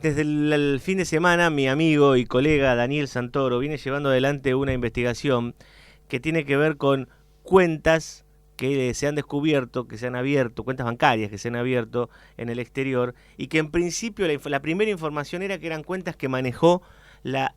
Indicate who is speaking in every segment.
Speaker 1: Desde el fin de semana, mi amigo y colega Daniel Santoro viene llevando adelante una investigación que tiene que ver con cuentas que se han descubierto, que se han abierto, cuentas bancarias que se han abierto en el exterior y que en principio la primera información era que eran cuentas que manejó la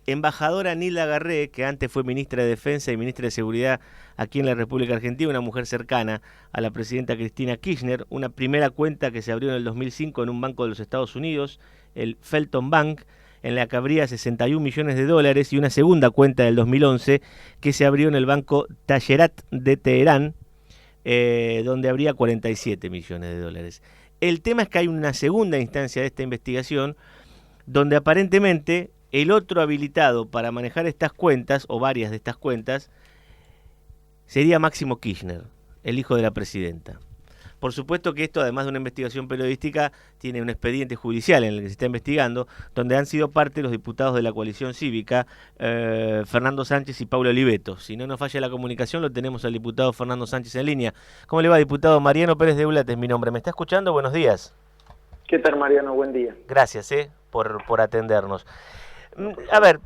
Speaker 1: embajadora Nilda Garré, que antes fue ministra de Defensa y ministra de Seguridad aquí en la República Argentina, una mujer cercana a la presidenta Cristina Kirchner, una primera cuenta que se abrió en el 2005 en un banco de los Estados Unidos, el Felton Bank, en la que habría 61 millones de dólares, y una segunda cuenta del 2011 que se abrió en el banco Tallerat de Teherán, donde habría 47 millones de dólares. El tema es que hay una segunda instancia de esta investigación donde aparentemente el otro habilitado para manejar estas cuentas, o varias de estas cuentas, sería Máximo Kirchner, el hijo de la presidenta. Por supuesto que esto, además de una investigación periodística, tiene un expediente judicial en el que se está investigando, donde han sido parte los diputados de la coalición cívica, Fernando Sánchez y Paulo Oliveto. Si no nos falla la comunicación, lo tenemos al diputado Fernando Sánchez en línea. ¿Cómo le va, diputado? Mariano Pérez de Eulat es mi nombre. ¿Me está escuchando? Buenos días.
Speaker 2: ¿Qué tal, Mariano? Buen día.
Speaker 1: Gracias, por atendernos. A ver,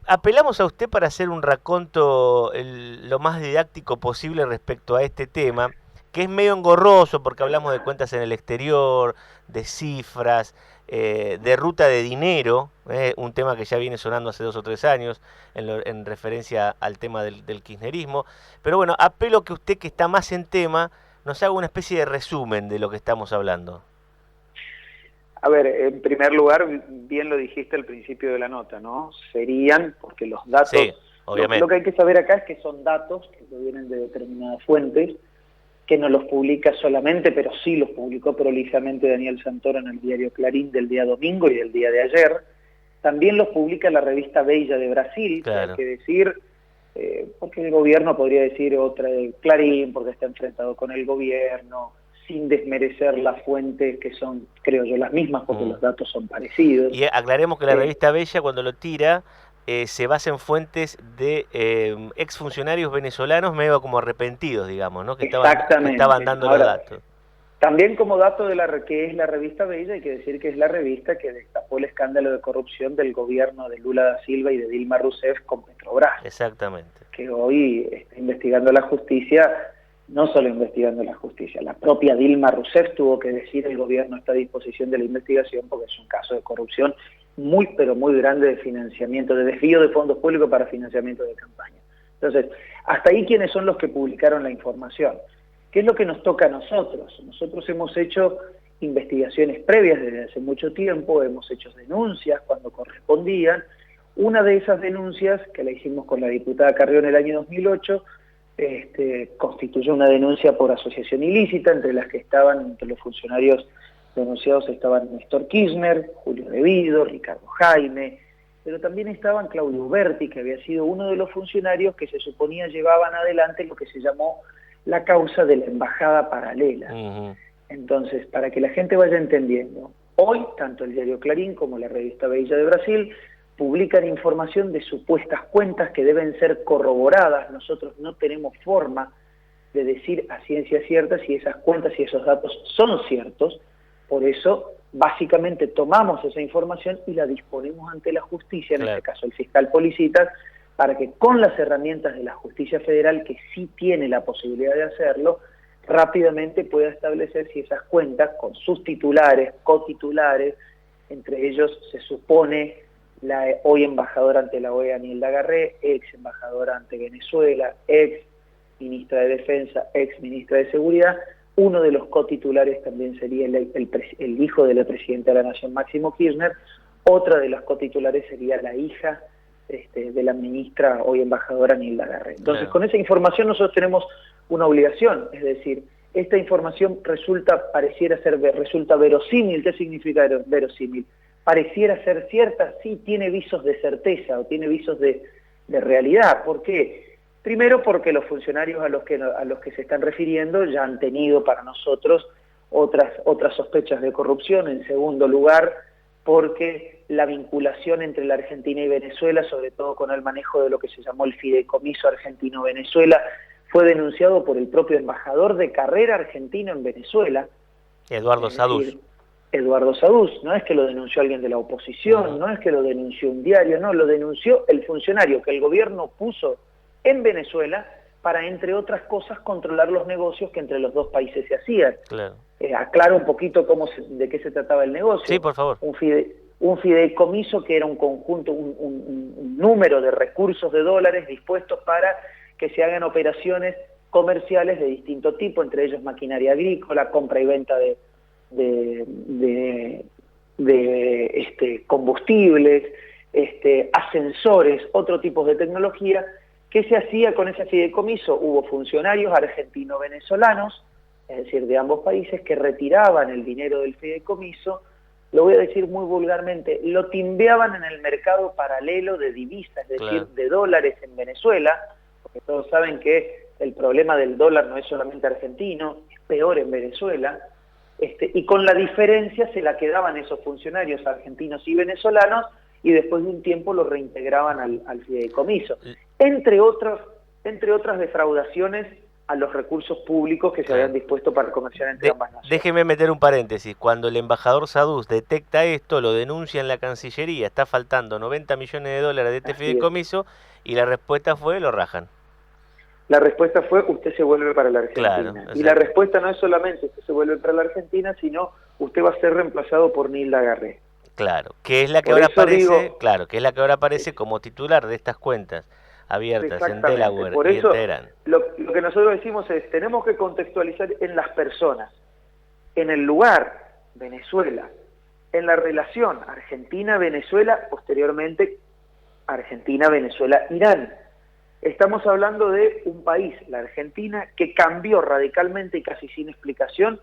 Speaker 1: apelamos a usted para hacer un raconto lo más didáctico posible respecto a este tema, que es medio engorroso porque hablamos de cuentas en el exterior, de cifras, de ruta de dinero, un tema que ya viene sonando hace 2 o 3 años en referencia al tema del kirchnerismo. Pero bueno, apelo a que usted, que está más en tema, nos haga una especie de resumen de lo que estamos hablando.
Speaker 2: A ver, en primer lugar, bien lo dijiste al principio de la nota, ¿no? Serían, porque los datos...
Speaker 1: Sí, obviamente.
Speaker 2: Lo que hay que saber acá es que son datos que provienen de determinadas fuentes, que no los publica solamente, pero sí los publicó prolijamente Daniel Santoro en el diario Clarín del día domingo y del día de ayer. También los publica la revista Veja de Brasil,
Speaker 1: Claro.
Speaker 2: que hay que decir, porque el gobierno podría decir otra de Clarín, porque está enfrentado con el gobierno, sin desmerecer las fuentes que son, creo yo, las mismas, porque los datos son parecidos.
Speaker 1: Y aclaremos que la revista Veja, cuando lo tira, se basa en fuentes de exfuncionarios venezolanos medio como arrepentidos, digamos, ¿no? Que estaban dando
Speaker 2: Ahora,
Speaker 1: los datos.
Speaker 2: También como dato de que es la revista Veja, hay que decir que es la revista que destapó el escándalo de corrupción del gobierno de Lula da Silva y de Dilma Rousseff con Petrobras.
Speaker 1: Exactamente.
Speaker 2: Que hoy está investigando la justicia. No solo investigando la justicia, la propia Dilma Rousseff tuvo que decir el gobierno está a disposición de la investigación porque es un caso de corrupción muy, pero muy grande de financiamiento, de desvío de fondos públicos para financiamiento de campaña. Entonces, hasta ahí, ¿quiénes son los que publicaron la información? ¿Qué es lo que nos toca a nosotros? Nosotros hemos hecho investigaciones previas desde hace mucho tiempo, hemos hecho denuncias cuando correspondían. Una de esas denuncias, que la hicimos con la diputada Carrió en el año 2008, constituyó una denuncia por asociación ilícita, entre los funcionarios denunciados estaban Néstor Kirchner, Julio De Vido, Ricardo Jaime, pero también estaban Claudio Berti, que había sido uno de los funcionarios que se suponía llevaban adelante lo que se llamó la causa de la embajada paralela. Entonces, para que la gente vaya entendiendo, hoy tanto el diario Clarín como la revista Veja de Brasil publican información de supuestas cuentas que deben ser corroboradas. Nosotros no tenemos forma de decir a ciencia cierta si esas cuentas y esos datos son ciertos. Por eso, básicamente, tomamos esa información y la disponemos ante la justicia, en este caso el fiscal Policitas, para que con las herramientas de la justicia federal, que sí tiene la posibilidad de hacerlo, rápidamente pueda establecer si esas cuentas, con sus titulares, cotitulares, entre ellos se supone la hoy embajadora ante la OEA Nilda Garré, ex embajadora ante Venezuela, ex ministra de Defensa, ex ministra de Seguridad. Uno de los cotitulares también sería el hijo de la presidenta de la Nación, Máximo Kirchner. Otra de las cotitulares sería la hija de la ministra, hoy embajadora Nilda Garré. Entonces, con esa información nosotros tenemos una obligación, es decir, esta información resulta verosímil. ¿Qué significa verosímil? Pareciera ser cierta, sí tiene visos de certeza o tiene visos de realidad. ¿Por qué? Primero porque los funcionarios a los que se están refiriendo ya han tenido para nosotros otras sospechas de corrupción. En segundo lugar, porque la vinculación entre la Argentina y Venezuela, sobre todo con el manejo de lo que se llamó el fideicomiso argentino-Venezuela, fue denunciado por el propio embajador de carrera argentino en Venezuela,
Speaker 1: Eduardo Sadus.
Speaker 2: Eduardo Saduz, no es que lo denunció alguien de la oposición, no es que lo denunció un diario, no, lo denunció el funcionario que el gobierno puso en Venezuela para, entre otras cosas, controlar los negocios que entre los dos países se hacían.
Speaker 1: Claro.
Speaker 2: Aclaro un poquito de qué se trataba el negocio.
Speaker 1: Sí, por favor.
Speaker 2: Un fideicomiso que era un conjunto, un número de recursos de dólares dispuestos para que se hagan operaciones comerciales de distinto tipo, entre ellos maquinaria agrícola, compra y venta de combustibles, ascensores, otro tipo de tecnología. ¿Qué se hacía con ese fideicomiso? Hubo funcionarios argentino-venezolanos, es decir, de ambos países, que retiraban el dinero del fideicomiso, lo voy a decir muy vulgarmente, lo timbeaban en el mercado paralelo de divisas, es decir, de dólares en Venezuela, porque todos saben que el problema del dólar no es solamente argentino, es peor en Venezuela, y con la diferencia se la quedaban esos funcionarios argentinos y venezolanos, y después de un tiempo lo reintegraban al fideicomiso. Entre otras defraudaciones a los recursos públicos que se habían dispuesto para comerciar entre ambas naciones.
Speaker 1: Déjeme meter un paréntesis. Cuando el embajador Saduz detecta esto, lo denuncia en la Cancillería, está faltando 90 millones de dólares de este fideicomiso, y la respuesta fue, lo rajan.
Speaker 2: La respuesta fue, usted se vuelve para la Argentina.
Speaker 1: Claro,
Speaker 2: y la respuesta no es solamente usted se vuelve para la Argentina, sino usted va a ser reemplazado por Nilda Garré.
Speaker 1: Claro, que es la que ahora aparece, como titular de estas cuentas abiertas en Delaware
Speaker 2: por
Speaker 1: y
Speaker 2: eso,
Speaker 1: en Teherán.
Speaker 2: Lo que nosotros decimos es, tenemos que contextualizar en las personas, en el lugar, Venezuela, en la relación Argentina-Venezuela, posteriormente Argentina-Venezuela-Irán. Estamos hablando de un país, la Argentina, que cambió radicalmente y casi sin explicación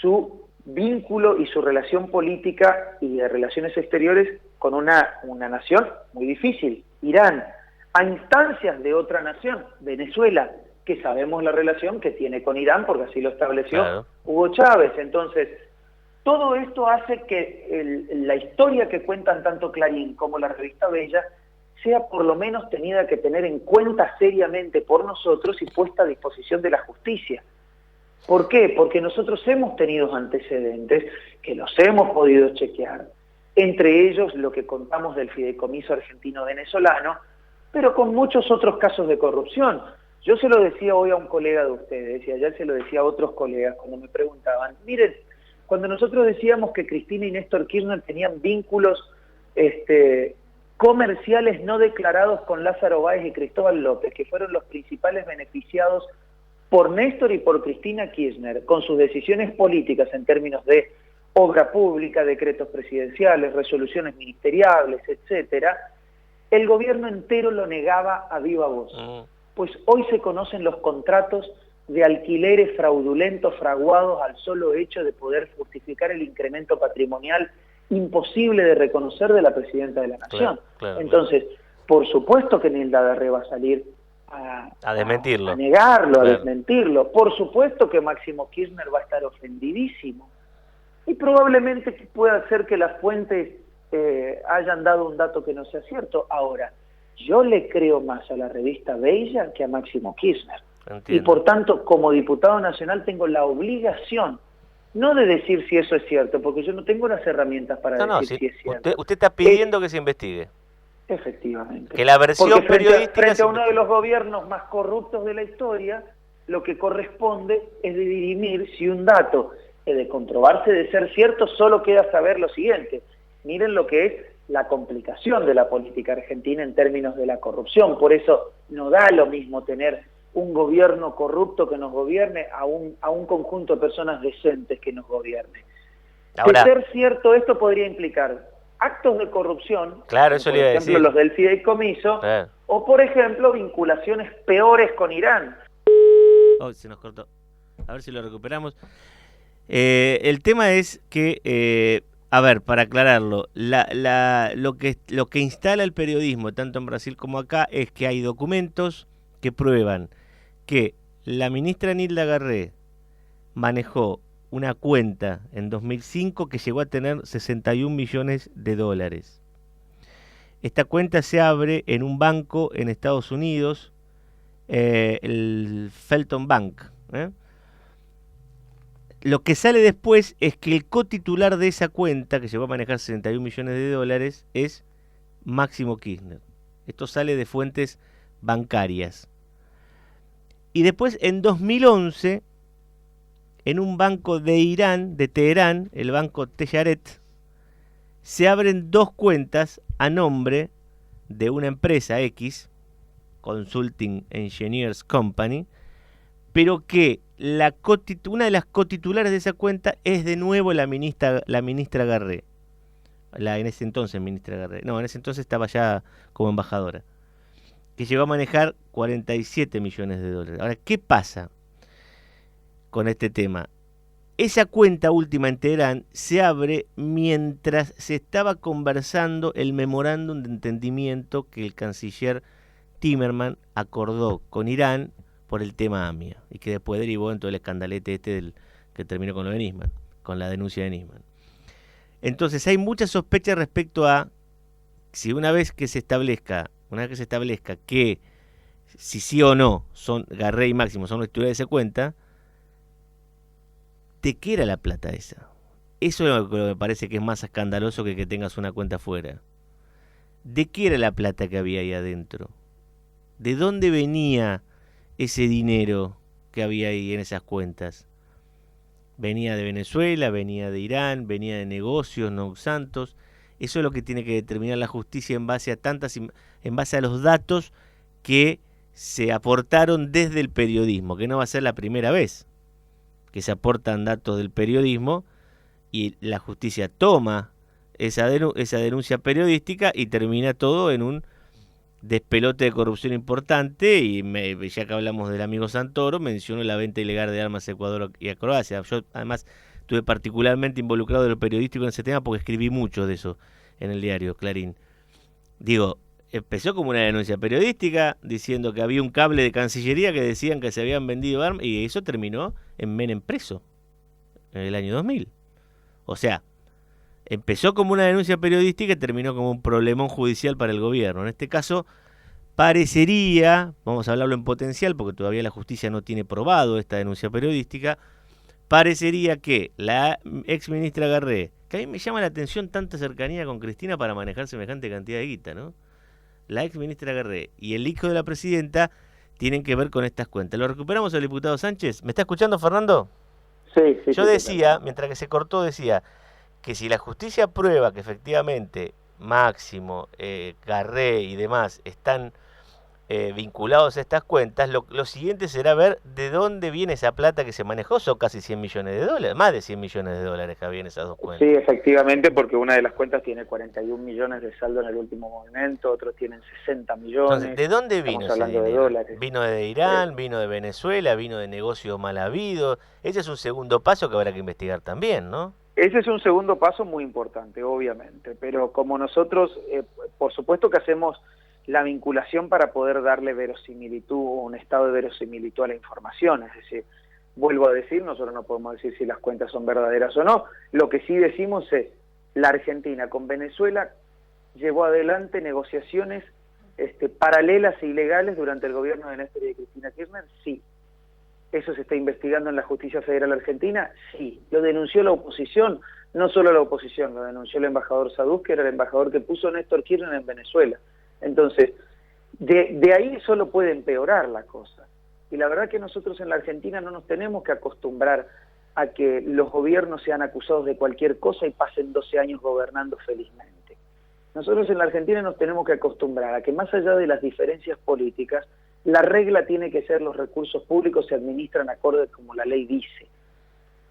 Speaker 2: su vínculo y su relación política y de relaciones exteriores con una nación muy difícil, Irán, a instancias de otra nación, Venezuela, que sabemos la relación que tiene con Irán, porque así lo estableció Hugo Chávez. Entonces, todo esto hace que la historia que cuentan tanto Clarín como la revista Bella sea por lo menos tenida que tener en cuenta seriamente por nosotros y puesta a disposición de la justicia. ¿Por qué? Porque nosotros hemos tenido antecedentes que los hemos podido chequear, entre ellos lo que contamos del fideicomiso argentino-venezolano, pero con muchos otros casos de corrupción. Yo se lo decía hoy a un colega de ustedes, y ayer se lo decía a otros colegas cuando me preguntaban, miren, cuando nosotros decíamos que Cristina y Néstor Kirchner tenían vínculos comerciales no declarados con Lázaro Báez y Cristóbal López, que fueron los principales beneficiados por Néstor y por Cristina Kirchner, con sus decisiones políticas en términos de obra pública, decretos presidenciales, resoluciones ministeriales, etcétera, el gobierno entero lo negaba a viva voz. Pues hoy se conocen los contratos de alquileres fraudulentos, fraguados al solo hecho de poder justificar el incremento patrimonial imposible de reconocer de la presidenta de la Nación. Entonces, por supuesto que Nilda Garré va a salir a
Speaker 1: desmentirlo,
Speaker 2: a negarlo, a desmentirlo. Por supuesto que Máximo Kirchner va a estar ofendidísimo. Y probablemente pueda ser que las fuentes hayan dado un dato que no sea cierto. Ahora, yo le creo más a la revista Bella que a Máximo Kirchner.
Speaker 1: Entiendo.
Speaker 2: Y por tanto, como diputado nacional, tengo la obligación, no de decir si eso es cierto, porque yo no tengo las herramientas para decir si es cierto.
Speaker 1: Usted está pidiendo que se investigue.
Speaker 2: Efectivamente.
Speaker 1: Que la versión periodística...
Speaker 2: Frente a uno de los gobiernos más corruptos de la historia, lo que corresponde es de dirimir si un dato de comprobarse de ser cierto, solo queda saber lo siguiente. Miren lo que es la complicación de la política argentina en términos de la corrupción. Por eso no da lo mismo tener un gobierno corrupto que nos gobierne a un conjunto de personas decentes que nos gobierne.
Speaker 1: Ahora,
Speaker 2: de ser cierto, esto podría implicar actos de corrupción,
Speaker 1: claro, eso
Speaker 2: por
Speaker 1: le iba a
Speaker 2: ejemplo
Speaker 1: decir.
Speaker 2: los del fideicomiso, o por ejemplo vinculaciones peores con Irán.
Speaker 1: Se nos cortó. A ver si lo recuperamos. El tema es que, a ver, para aclararlo, lo que instala el periodismo, tanto en Brasil como acá, es que hay documentos que prueban que la ministra Nilda Garré manejó una cuenta en 2005 que llegó a tener 61 millones de dólares. Esta cuenta se abre en un banco en Estados Unidos, el Felton Bank. lo que sale después es que el cotitular de esa cuenta, que llegó a manejar 61 millones de dólares, es Máximo Kirchner. Esto sale de fuentes bancarias. Y después, en 2011, en un banco de Irán, de Teherán, el banco Tejaret, se abren 2 cuentas a nombre de una empresa X, Consulting Engineers Company, pero que una de las cotitulares de esa cuenta es de nuevo la ministra Garré. En ese entonces ministra Garré. No, en ese entonces estaba ya como embajadora. Que llegó a manejar 47 millones de dólares. Ahora, ¿qué pasa con este tema? Esa cuenta última en Teherán se abre mientras se estaba conversando el memorándum de entendimiento que el canciller Timmermans acordó con Irán por el tema AMIA, y que después derivó en todo el escandalete que terminó con lo de Nisman, con la denuncia de Nisman. Entonces hay mucha sospecha respecto a si una vez que se establezca que si sí o no son Garré y Máximo son los titulares de esa cuenta, ¿de qué era la plata esa? Eso es lo que me parece que es más escandaloso que tengas una cuenta afuera. ¿De qué era la plata que había ahí adentro? ¿De dónde venía ese dinero que había ahí en esas cuentas? ¿Venía de Venezuela, venía de Irán, venía de negocios, no santos? Eso es lo que tiene que determinar la justicia en base a los datos que se aportaron desde el periodismo, que no va a ser la primera vez que se aportan datos del periodismo y la justicia toma esa denuncia periodística y termina todo en un despelote de corrupción importante. Y ya que hablamos del amigo Santoro, menciono la venta ilegal de armas a Ecuador y a Croacia. Yo además estuve particularmente involucrado en lo periodístico en ese tema porque escribí mucho de eso en el diario Clarín. Digo, empezó como una denuncia periodística diciendo que había un cable de Cancillería que decían que se habían vendido armas, y eso terminó en Menem preso en el año 2000. O sea, empezó como una denuncia periodística y terminó como un problemón judicial para el gobierno. En este caso, parecería, vamos a hablarlo en potencial porque todavía la justicia no tiene probado esta denuncia periodística, parecería que la ex ministra Garré, que a mí me llama la atención tanta cercanía con Cristina para manejar semejante cantidad de guita, ¿no? La ex ministra Garré y el hijo de la presidenta tienen que ver con estas cuentas. ¿Lo recuperamos al diputado Sánchez? ¿Me está escuchando, Fernando?
Speaker 2: Sí.
Speaker 1: Yo decía, mientras que se cortó, decía que si la justicia prueba que efectivamente Máximo, Garré y demás están vinculados a estas cuentas, lo siguiente será ver de dónde viene esa plata que se manejó. Son casi 100 millones de dólares, más de 100 millones de dólares que había en esas 2 cuentas.
Speaker 2: Sí, efectivamente, porque una de las cuentas tiene 41 millones de saldo en el último movimiento, otros tienen 60 millones.
Speaker 1: Entonces, ¿de dónde vino ese dinero?
Speaker 2: De dólares.
Speaker 1: ¿Vino de Irán, vino de Venezuela, vino de negocios mal habidos? Ese es un segundo paso que habrá que investigar también, ¿no?
Speaker 2: Ese es un segundo paso muy importante, obviamente, pero como nosotros, por supuesto que hacemos la vinculación para poder darle verosimilitud o un estado de verosimilitud a la información. Es decir, vuelvo a decir, nosotros no podemos decir si las cuentas son verdaderas o no. Lo que sí decimos es, la Argentina con Venezuela llevó adelante negociaciones paralelas e ilegales durante el gobierno de Néstor y de Cristina Kirchner, sí. ¿Eso se está investigando en la Justicia Federal Argentina? Sí. ¿Lo denunció la oposición? No solo la oposición, lo denunció el embajador Saduz, que era el embajador que puso Néstor Kirchner en Venezuela. Entonces, de ahí solo puede empeorar la cosa. Y la verdad que nosotros en la Argentina no nos tenemos que acostumbrar a que los gobiernos sean acusados de cualquier cosa y pasen 12 años gobernando felizmente. Nosotros en la Argentina nos tenemos que acostumbrar a que más allá de las diferencias políticas, la regla tiene que ser los recursos públicos se administran acorde como la ley dice.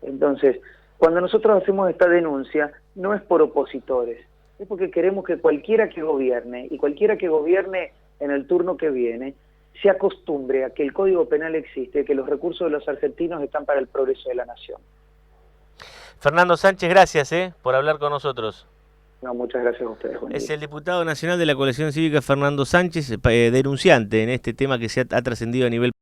Speaker 2: Entonces, cuando nosotros hacemos esta denuncia, no es por opositores, es porque queremos que cualquiera que gobierne, y cualquiera que gobierne en el turno que viene, se acostumbre a que el Código Penal existe, que los recursos de los argentinos están para el progreso de la nación.
Speaker 1: Fernando Sánchez, gracias por hablar con nosotros.
Speaker 2: No, muchas gracias a ustedes.
Speaker 1: Es el diputado nacional de la Coalición Cívica, Fernando Sánchez, denunciante en este tema que se ha trascendido a nivel